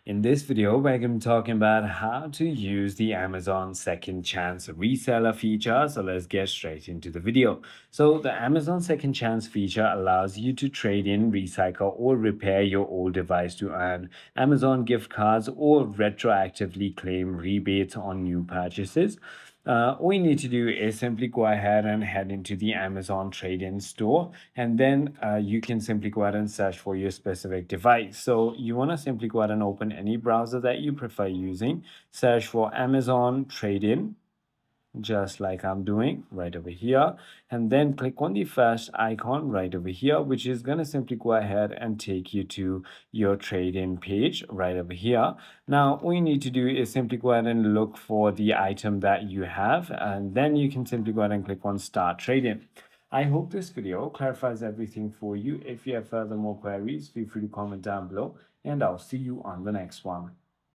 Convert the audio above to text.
In this video, we're going to be talking about how to use the Amazon Second Chance reseller feature. So let's get straight into the video. So the Amazon Second Chance feature allows you to trade in, recycle, or repair your old device to earn Amazon gift cards or retroactively claim rebates on new purchases. All you need to do is simply go ahead and head into the Amazon trade-in store, and then you can simply go ahead and search for your specific device. So you want to simply go ahead and open any browser that you prefer using, search for Amazon trade-in, just like I'm doing right over here, and then click on the first icon right over here, which is going to simply go ahead and take you to your trade-in page right over here. Now all you need to do is simply go ahead and look for the item that you have, and then you can simply go ahead and click on start trading. I hope this video clarifies everything for you. If you have further more queries, feel free to comment down below, and I'll see you on the next one.